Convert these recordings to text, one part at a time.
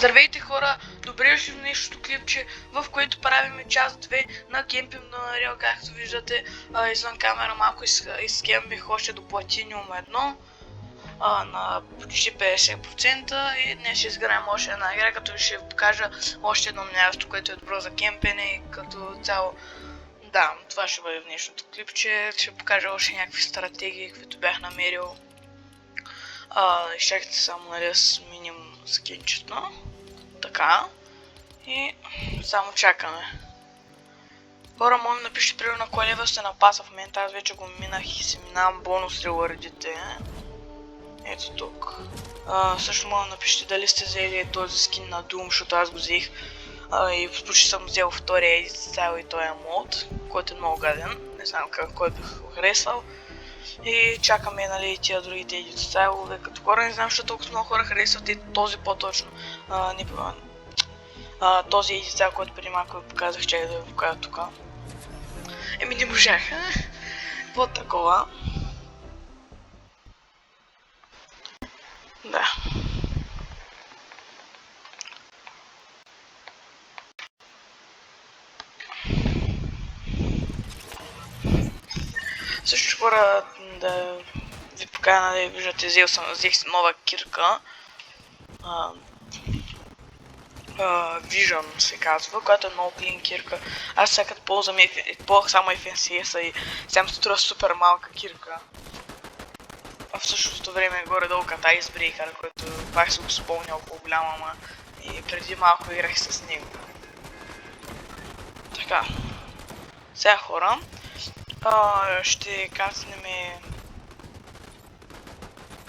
Здравейте хора, добре дошли в днешното клипче, в което правим част 2 на кемпинг на Unreal. Както виждате, извън камера малко изкембих още до Platinum 1 на почти 50% и днес ще изграем още една игра, като ще ви покажа още едно място, което е добро за кемпене и като цяло. Да, това ще бъде в днешното клипче, ще покажа още някакви стратегии, които бях намерил. Изчакайте само да сменим скинчето. Така. И само чакаме. Хора, моля напишите примерно на кой левел сте на паса в момента. Аз вече го минах и си минавам бонус рewardите. Ето тук. Също моля напишите дали сте взели този скин на Doom, защото аз го взех. И почти съм взел втория едит стайл и този мод, който е много гаден. Не знам кой бих го харесал. И чакаме, нали, тия другите едит стайлове. Като хора не знам, защото толкова много хора харесват и този по-точно. Този едит стайл, който преди малко ви показах, че да ви покажа тук. Еми не можах. Вот такова. Да. Също хора да ви покажа, да виждате, взех нова кирка. Vision се казва, която е много клин кирка. Аз сега ползвам само FNCS и сега струва супер малка кирка. А в същото време горе-долу като Icebreaker, който пак се го спомнял по-голяма, ама и преди малко играх с него. Така. Сега хора, ще кацнем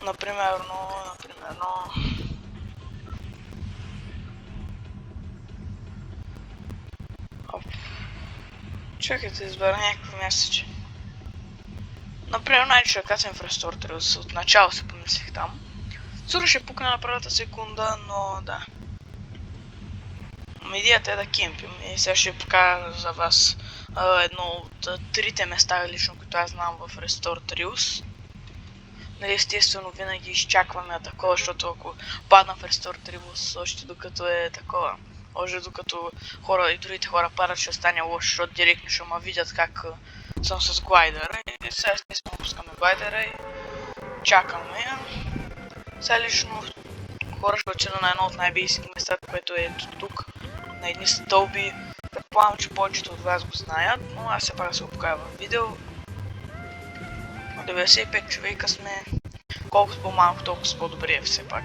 например. Чакайте, избера някакво мясточе. Например, най-че кацнем в Restore Trails. От начало се помислих там. Скоро ще пукна на първата секунда, но да. Идеята е да кемпим и сега ще покажа за вас едно от трите места лично, които аз знам в Restore Trails. Нали, естествено винаги изчакваме такова, защото ако падна в Restore Trails още докато е такова, още докато и другите хора падат, ще стане лошо, защото директно ще ме видят как съм с глайдера. И сега естествено пускаме глайдера и чакаме. Сега лично хора ще отида на едно от най-бейсик местата, което е тук, на едни стълби. Предполагам, че повечето от вас го знаят, но аз все пак се го покажа в видео. 95 човека сме, колкото по-малко, толкова по-добре все пак.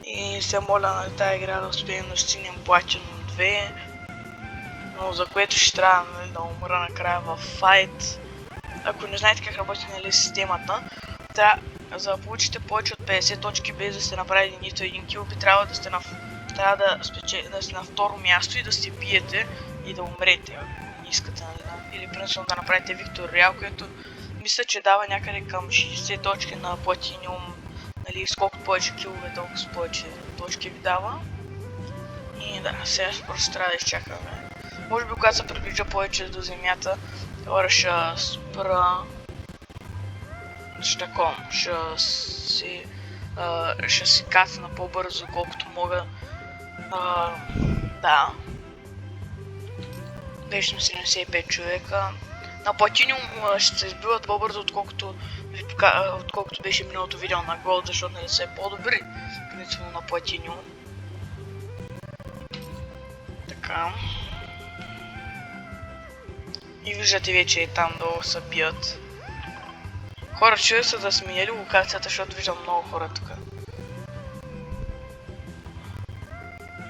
И се моля на тази игра да успеем да стигнем Platinum 2, но за което ще трябва, нали, да умра накрая в файт. Ако не знаете как работи, нали, системата, за да получите повече от 50 точки без да сте направили нито един кил, би трябва да сте на второ място и да се биете и да умрете, ако не искате, нали. Или принципно да направите Виктор Реал, което мисля, че дава някъде към 60 точки на Platinum. Нали, сколкото повече килове, толкова повече точки ви дава. И да, сега просто трябва да изчакаме. Може би когато се приближа повече до земята, хора ще спра. Ще си кацна по-бързо, колкото мога. Да. Вече сме 75 човека. На Platinum ще се избиват по-бързо, отколкото беше миналото видео на Gold, защото не са по-добри, принципно на Platinum. Така. И виждате вече и там долу се бият. Хора, чуя се да сменяли локацията, защото виждам много хора тук.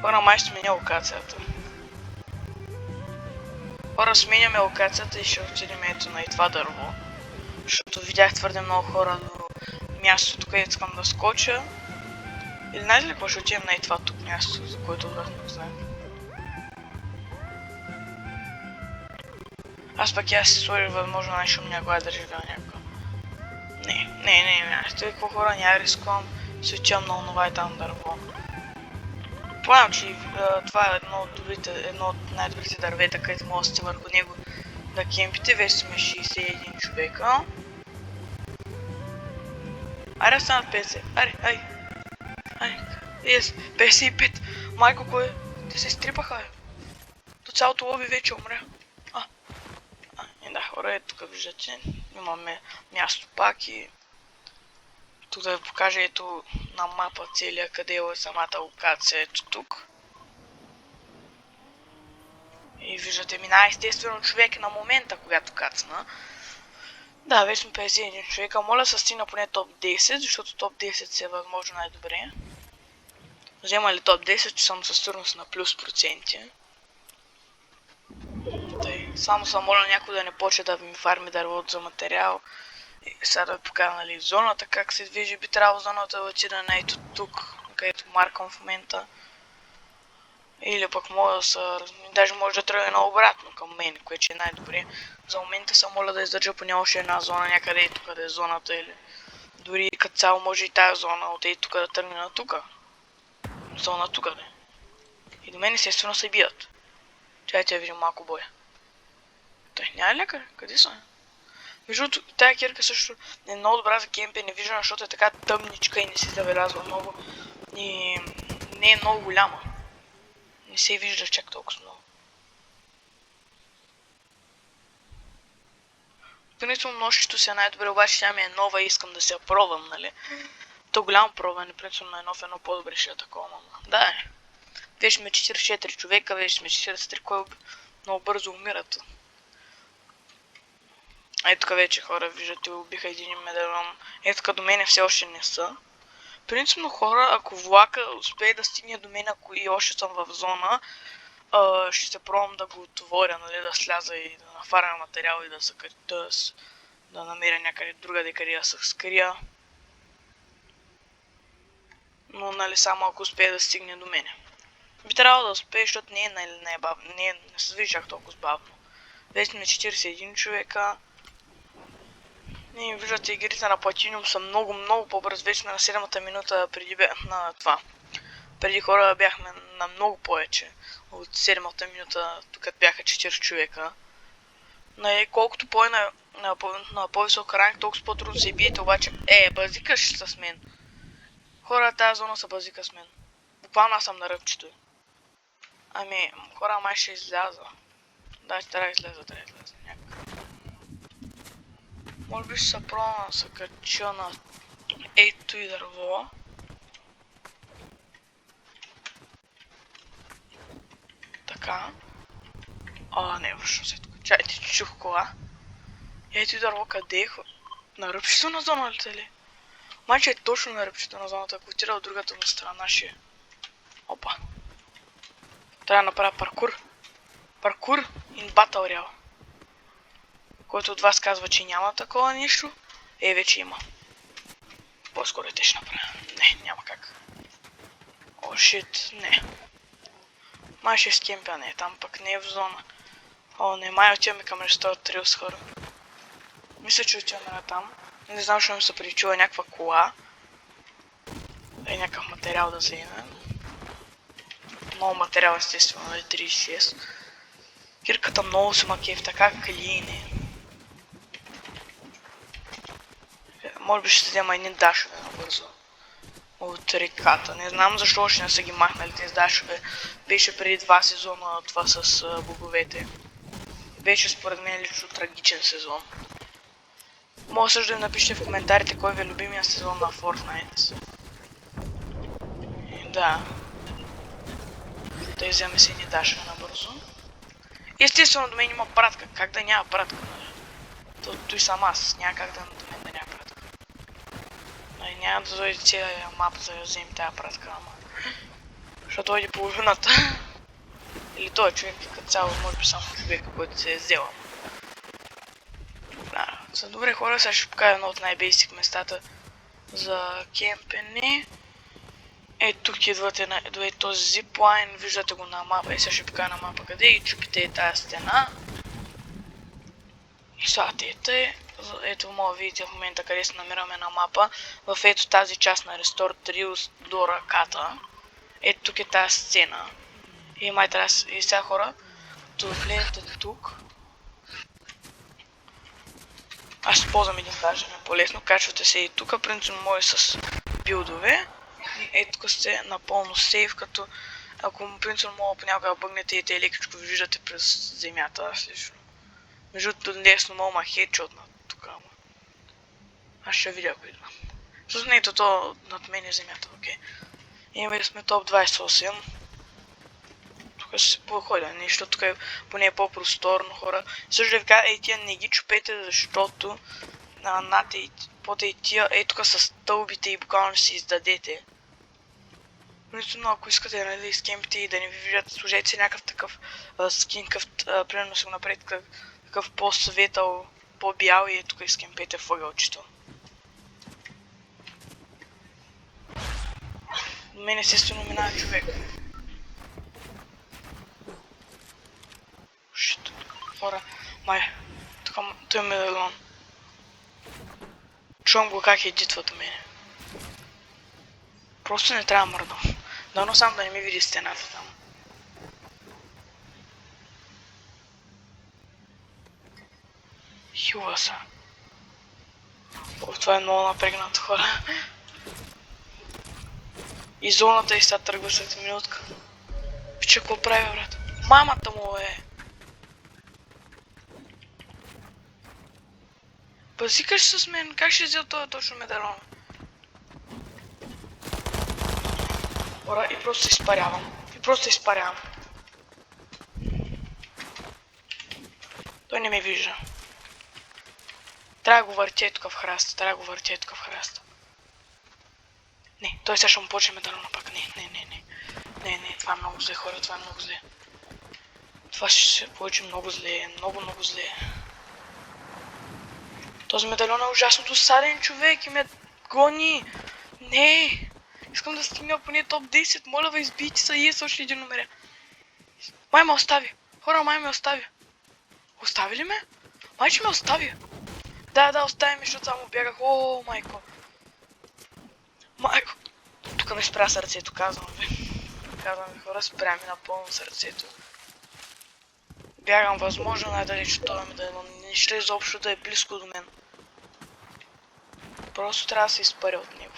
Хора, май ще сменя локацията. Хора, сменяме локацията и ще отидем ето на и това дърво. Защото видях твърде много хора до мястото, където искам да скоча. Или знаете ли какво, ще отидем на и това тук място, за което врат не знаем. Аз пък аз си сложих възможно най-шумния глайдер живея някакъв. Не, сте какво хора, няма рискувам, се отивам на онова и там дърво. Планам, че това е едно от най-добрите дървета, където може да сте върху него да кемпите. Вече сме 61 човека. Аре, станат 50. Аре, ай. Ай, 55. Майко, кой? Те се изтрипаха, бе. До цялото лоби вече умря. Да, хора, тук виждате. Имаме място пак и... Тук да ви покажа ето на мапа целия, къде е самата локация, ето тук. И виждате, мина естествено човек на момента, когато кацна. Да, вече сме 51 човека. Моля се стигна поне топ 10, защото топ 10 се е възможно най-добре. Взема ли топ 10, че съм със сигурност на плюс проценти. Тъй, само съм моля някой да не почне да ми фарми дървото за материал. И сега да ви покажа, нали, зоната как се движи. Би трябвало зоната да отида на ето тук, където маркам в момента. Или пък може да са... Даже може да тръгне наобратно към мен, което е най-добре. За момента съм моля да издържа поне още една зона някъде ето къде е зоната или... Дори като цяло може и тая зона от ето тук да тръгне на тука. Зона тук, да. И до мен естествено се бият. Чайте да видим малко боя. Той няма ли лекар? Къде са? Между другото, тая кирка също е много добра за кемпе, не виждам, защото е така тъмничка и не се забелязва много. И не е много голяма. Не се вижда чак толкова много. Принципно нощито си е най-добре, обаче тя ми е нова и искам да се я пробвам, нали? То голямо пробване, принципно на нов едно по-добре ще е такова, мама. Да, е. Вече сме 44 човека, вече сме 43, кой много бързо умират. Ето тук вече хора, виждате, убиха един медальон. Ето тук до мене все още не са. Принципно хора, ако влака успее да стигне до мен, ако и още съм в зона, ще се пробвам да го отворя, нали, да сляза и да нафаря материал и да намеря някъде другаде, къде да се скрия. Но, нали, само ако успее да стигне до мене. Би трябвало да успее, защото не е най-бавно, не се движи чак толкова бавно. Вече сме 41 човека. И виждате, игрите на Platinum са много по-бърз. Вече сме на 7-та минута на това. Преди хора бяхме на много повече. От 7-та минута, тук бяха 4 човека. Колкото на по-висок ранг, толкова по-трудно се биете, обаче... базикаш с мен. Хора, тази зона са базика с мен. Буквално аз съм на ръбчето. Ами, хора, май ще изляза. Да, трябва да изляза някак. Може би ще се пробвам да се кача на ето и дърво. Така. Не, вършно се тук. Чайте, чух кола. Ето и дърво, къде е? На ръбчето на зоната ли? Майче е точно на ръбчето на зоната, ако отида от другата му страна ще е. Опа. Трябва да направя паркур. Паркур in Battle Royale. Който от вас казва, че няма такова нещо, вече има. По-скоро те ще направя. Не, няма как. О, шит, не. Май ще скемпя, не, там пък не е в зона. Не, май отиваме към Restore Trails, хора. Мисля, че отиваме на там. Не знам, що ми се причува някаква кола. Някакъв материал да вземем. Много материал, естествено, 36. Кирката много се макев, така клине. Може би ще взема един дашове набързо. От реката. Не знам защо още не са ги махнали тези дашове. Беше преди 2 сезона това с боговете. Беше според мен лично трагичен сезон. Може също да напишете в коментарите кой ви е любимия сезон на Fortnite. Да. Да вземе си ни дашове набързо. Естествено до мен има пратка. Как да няма пратка? Той сам аз. Няма как до мен да няма пратка. Няма да дойде целия мап за да вземем тази пратка, ама. Защото дойде половината. Или той човек като цяло, може би само човека, който се е взела. За добре хора, сега ще покажа едно от най-бейсик местата за кемпене. Тук идвате до този зиплайн, виждате го на мапа и сега ще покажа на мапа къде и чупите тази стена. И слагате ето мога да видите в момента къде се намираме на мапа. В ето тази част на Restore Trails до ръката. Ето тук е тази сцена. И май трябва и сега хора, като влезете тук. Аз ще ползвам един даже, по-лесно. Качвате се и тук, принципно може с билдове. Ето тук сте напълно сейф, като ако принципно мога понякога бъгнете и те лекичко ви виждате през земята, аз лично. Между другото лесно мога хедшот над тук, ама. Аз ще видя ако идва. Също не ето то над мен е земята, окей. Имаме сме топ 28. Тук ще се походя нещо, тук е поне по-просторно хора. Също да ви кажа, ей тия не ги чупете, защото над под ей тия, ей тук с стълбите и буквално ще се издадете. Но ако искате нали, да изкемпите и да не ви видят, служете си някакъв такъв скин, примерно си го направите такъв по-светъл, по-бял и тук изкемпете въгълчето. До мен естествено минава човек. Шит, хора, май, тук той е медальон. Чувам го как едитва до мене. Просто не трябва да мърдам. Дано сам да не ми види стената там. Хила са. Това е много напрегнато хора. И зоната и сега тръгва след минутка. Пича, какво прави, брат? Мамата му е! Пазикаш с мен, как ще взел това точно медалон? Хора, и просто се изпарявам. Той не ме вижда. Трябва да го въртя тук в храста, Не, той сега ще му почне медалона пак. Не, това е много зле, хора, това е много зле. Това ще се получи много зле, много зле. Този медальон е ужасно досаден човек и ме гони. Не, искам да стигна поне топ 10, моля ви избийте са и е още един номер. Май ме остави, хора, май ме остави. Остави ли ме? Май че ме остави. Да, остави ме, защото само бягах. О, майко. Тук ме спря сърцето, казвам ви. Хора, спря ми напълно сърцето. Бягам възможно най-далеч от това медальон. Нищо изобщо да е близко до мен. Просто трябва да се изпаря от него.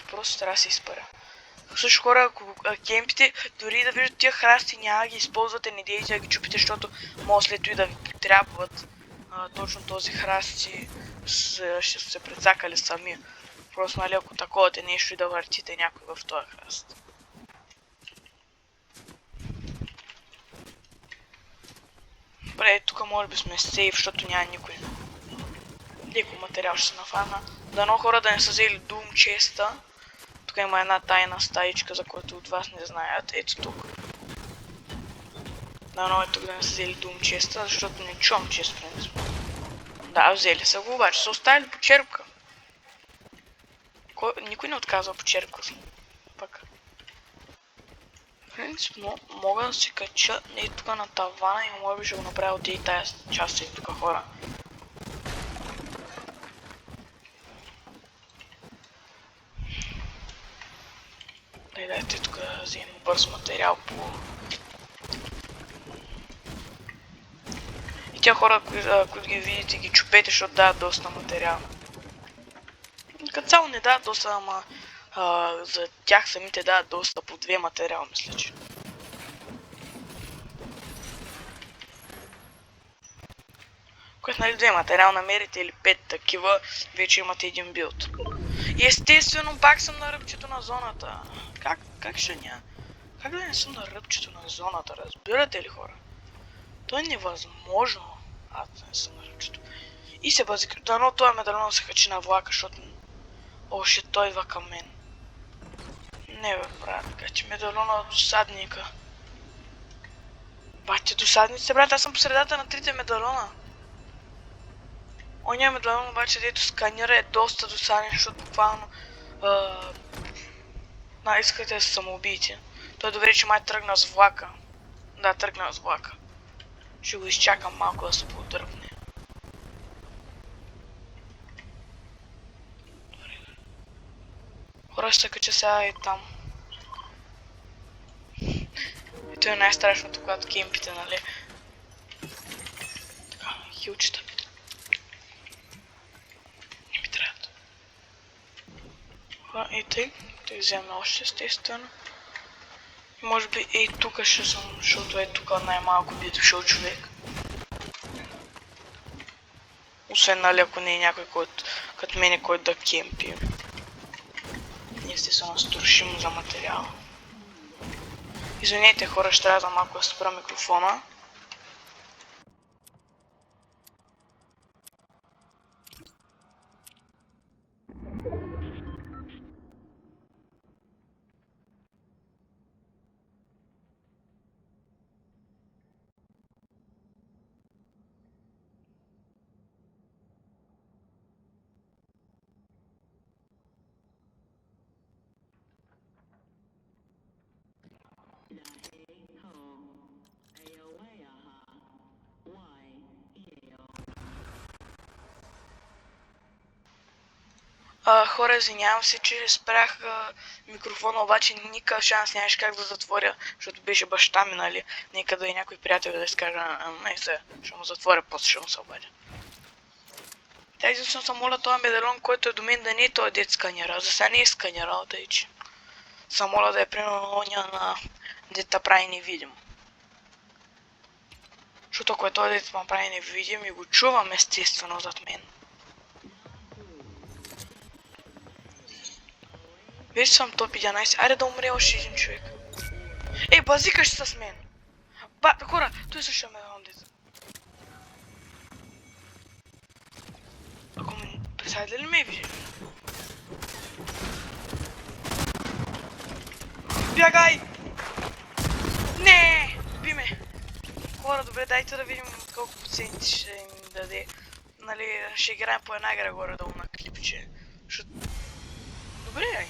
Също хора, ако кемпите, дори да виждате тия храсти, няма да ги използвате, не дейте да ги чупите, защото може след това да ви потрябват точно този храсти, ще се прецакали сами. Просто нали ако таковате нещо и да въртите някой в този храст. Добре, тук може би сме сейф, защото няма никой. Леко материал ще се нафана. Дано хора да не са взели Doom честа. Тук има една тайна стаичка, за която от вас не знаят. Ето тук. Дано е тук да не са взели Doom честа, защото не чувам чест принцип. Да, взели са го, обаче са оставили по черпка. Никой не отказва по черпка. Пък. Принципно мога да се кача не тук на тавана и може би ще го направя от и тая част и тук хора. Дайте тук да вземем бърз материал по... И тя хора, които ги видите, ги чупете, защото дават доста материал. Като цяло не дават доста, ама за тях самите дават доста по 2 материал, мисля, че. Когато нали 2 материал намерите или 5 такива, вече имате един билд. И естествено пак съм на ръбчето на зоната. Как ще няма? Как да не съм на ръбчето на зоната, разбирате ли хора? То е невъзможно. Аз не съм на ръбчето. И се бази, дано това медальон се качи на влака, защото... О, шит, той идва към мен. Не бе, брат, качи медальона от досадника. Бате, досадниците, брат, аз съм по средата на 3 медальона. Оня медальон обаче, дето сканира е доста досаден, защото буквално... искате да се самоубийте. Той добре, че май тръгна с влака. Да, тръгна с влака. Ще го изчакам малко да се подръпне. Хора, ще кача сега и там. И това е най-страшното, когато кемпите, нали? Така, хилчета. Не ми трябват. И тъй вземем още естествено. И може би и тук ще съм, защото е тук най-малко би дошъл човек. Освен нали ако не е някой, който като мене, който да кемпи. Естествено струшим за материал. Извинете хора, ще трябва да малко да спра микрофона. Хора, извинявам се, че спрях микрофона, обаче никакъв шанс нямаше как да затворя, защото беше баща ми, нали? Нека да и някой приятел да изкажа, не се, ще му затворя, после ще му се обадя. Тя единствено се моля този медальон, който е до мен да не е този дет сканера, за сега не е сканерал, тъй че се моля да е примерно оня на дета прави невидим. Защото ако е този дет ма прави невидим и го чувам естествено зад мен. Вече съм топ 11, айде да умре още един човек. Ей, базикаш с мен! Хора, той също е медалон дет. Ако ме... Представете ли ме вижда? Бягай! Не! Би ме! Хора, добре, дайте да видим колко проценти ще им даде. Нали, ще играем по една игра горе-долу на клипче. Добре, ай.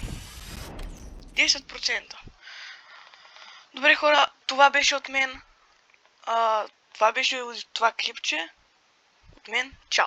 10%. Добре, хора, това беше от мен. Това беше това клипче. От мен. Чао!